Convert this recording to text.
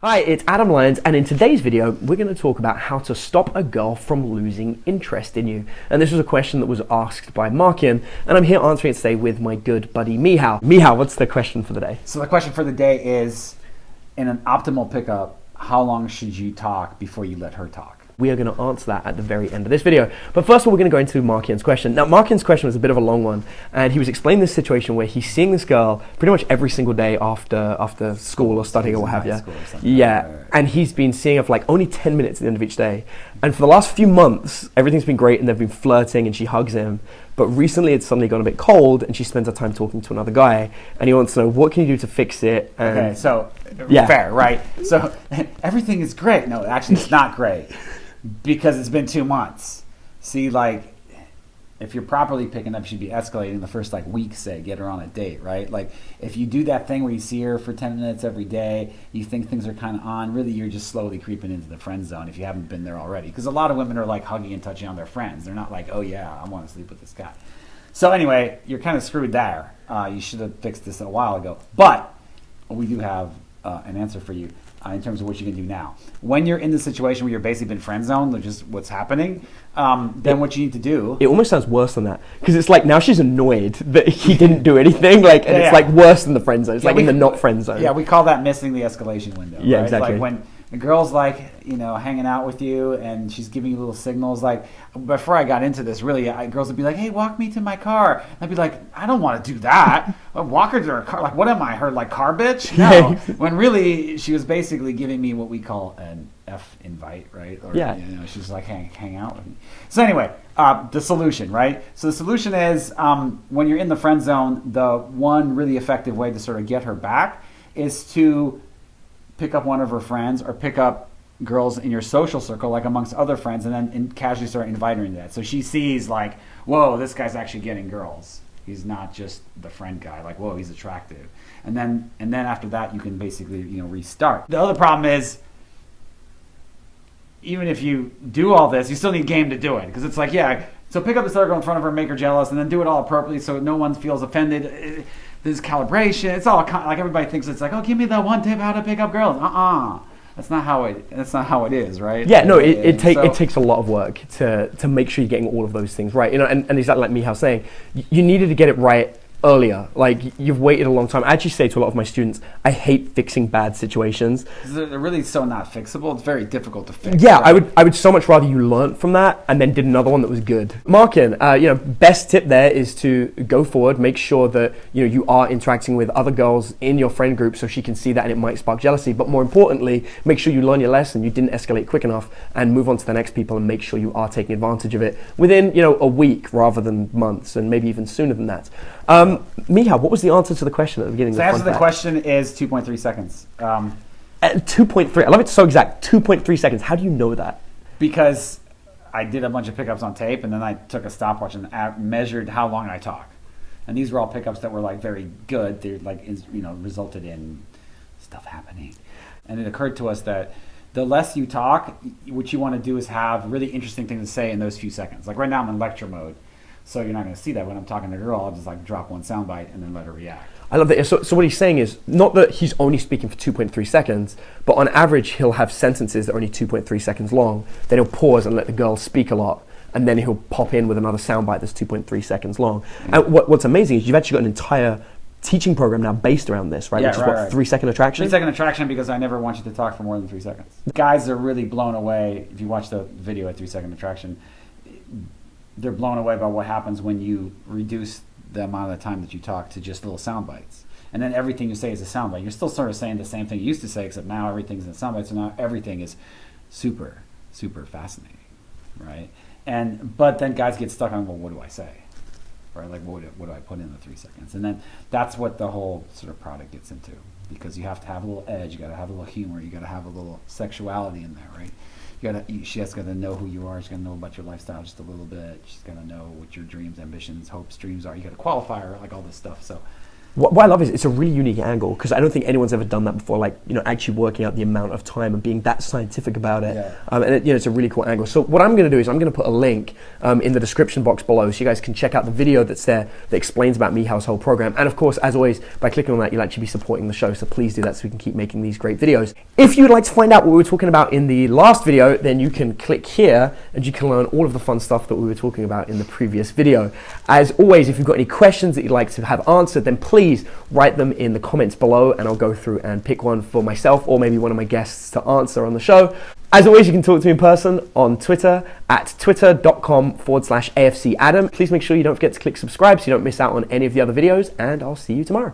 Hi, it's Adam Lyons, and in today's video, we're going to talk about how to stop a girl from losing interest in you. And this was a question that was asked by Markian, and I'm here answering it today with my good buddy Mehow. Mehow, what's the question for the day? So the question for the day is, in an optimal pickup, how long should you talk before you let her talk? We are going to answer that at the very end of this video. But first of all, we're going to go into Markian's question. Now, Markian's question was a bit of a long one, and he was explaining this situation where he's seeing this girl pretty much every single day after school or studying or what have you. Yeah, and he's been seeing her for like only 10 minutes at the end of each day. And for the last few months, everything's been great, and they've been flirting, and she hugs him. But recently, it's suddenly gone a bit cold, and she spends her time talking to another guy, and he wants to know, what can you do to fix it? And okay, so fair, right? So everything is great. No, actually, it's not great. Because it's been 2 months. See, like, if you're properly picking up, you should be escalating the first, like, week, say, get her on a date, right? Like, if you do that thing where you see her for 10 minutes every day, you think things are kind of on, really you're just slowly creeping into the friend zone if you haven't been there already. Because a lot of women are, like, hugging and touching on their friends. They're not like, oh, yeah, I want to sleep with this guy. So anyway, you're kind of screwed there. You should have fixed this a while ago. But we do have an answer for you. In terms of what you can do now. When you're in the situation where you're basically been friend zoned, which is what's happening, then what you need to do... It almost sounds worse than that. Because it's like, now she's annoyed that he didn't do anything, like, and it's like worse than the friend zone. It's like in the not friend zone. Yeah, we call that missing the escalation window. Yeah, right? exactly. Like when the girl's like, you know, hanging out with you and she's giving you little signals. Like, before I got into this, really, girls would be like, hey, walk me to my car. And I'd be like, I don't want to do that. Walk her to her car. Like, what am I, her, like, car bitch? No. When really, she was basically giving me what we call an F invite, right? Or, yeah. You know, she's like, hang out with me. So anyway, the solution, right? So the solution is, when you're in the friend zone, the one really effective way to sort of get her back is to pick up one of her friends or pick up girls in your social circle, like amongst other friends, and then casually start inviting her into that. So she sees like, whoa, this guy's actually getting girls. He's not just the friend guy. Like, whoa, he's attractive. And then after that, you can basically, you know, restart. The other problem is, even if you do all this, you still need game to do it. Because it's like, yeah, so pick up this other girl in front of her, make her jealous, and then do it all appropriately so no one feels offended. This calibration, it's all like everybody thinks it's like, oh, give me that one tip how to pick up girls. That's not how it is, right? Yeah, no, it takes a lot of work to make sure you're getting all of those things right. You know, and exactly like Mehow saying, you needed to get it right earlier. Like, you've waited a long time. I actually say to a lot of my students, I hate fixing bad situations. They're really so not fixable. It's very difficult to fix. Yeah, right? I would so much rather you learnt from that and then did another one that was good. Markin, you know, best tip there is to go forward, make sure that, you know, you are interacting with other girls in your friend group so she can see that and it might spark jealousy. But more importantly, make sure you learn your lesson, you didn't escalate quick enough, and move on to the next people and make sure you are taking advantage of it within, you know, a week rather than months and maybe even sooner than that. Mehow, what was the answer to the question at the beginning? So the answer to the question is 2.3 seconds. 2.3. I love it so exact. 2.3 seconds. How do you know that? Because I did a bunch of pickups on tape, and then I took a stopwatch and measured how long I talk. And these were all pickups that were like very good. They like, you know, resulted in stuff happening. And it occurred to us that the less you talk, what you want to do is have really interesting things to say in those few seconds. Like right now I'm in lecture mode. So you're not going to see that when I'm talking to a girl. I'll just like drop one soundbite and then let her react. I love that. So what he's saying is not that he's only speaking for 2.3 seconds, but on average he'll have sentences that are only 2.3 seconds long. Then he'll pause and let the girl speak a lot, and then he'll pop in with another soundbite that's 2.3 seconds long. Mm-hmm. And what's amazing is you've actually got an entire teaching program now based around this, right? Yeah, which is what, 3 second attraction? 3 second attraction, because I never want you to talk for more than 3 seconds. Guys are really blown away if you watch the video at 3 second attraction. They're blown away by what happens when you reduce the amount of time that you talk to just little sound bites. And then everything you say is a sound bite. You're still sort of saying the same thing you used to say, except now everything's in sound bites, so now everything is super, super fascinating, right? But then guys get stuck on, well, what do I say? Right? Like, what do I put in the 3 seconds? And then that's what the whole sort of product gets into, because you have to have a little edge, you got to have a little humor, you got to have a little sexuality in there, right? She has got to know who you are. She's got to know about your lifestyle just a little bit. She's got to know what your dreams, ambitions, hopes, dreams are. You got to qualify her, like all this stuff. So what I love is it's a really unique angle, because I don't think anyone's ever done that before, like, actually working out the amount of time and being that scientific about it. Yeah. And it's a really cool angle. So what I'm going to do is I'm going to put a link in the description box below, so you guys can check out the video that's there that explains about Mehow's whole program. And of course, as always, by clicking on that, you'll actually be supporting the show. So please do that so we can keep making these great videos. If you'd like to find out what we were talking about in the last video, then you can click here and you can learn all of the fun stuff that we were talking about in the previous video. As always, if you've got any questions that you'd like to have answered, then please write them in the comments below and I'll go through and pick one for myself or maybe one of my guests to answer on the show. As always, you can talk to me in person on Twitter at twitter.com/AFC Adam. Please make sure you don't forget to click subscribe so you don't miss out on any of the other videos, and I'll see you tomorrow.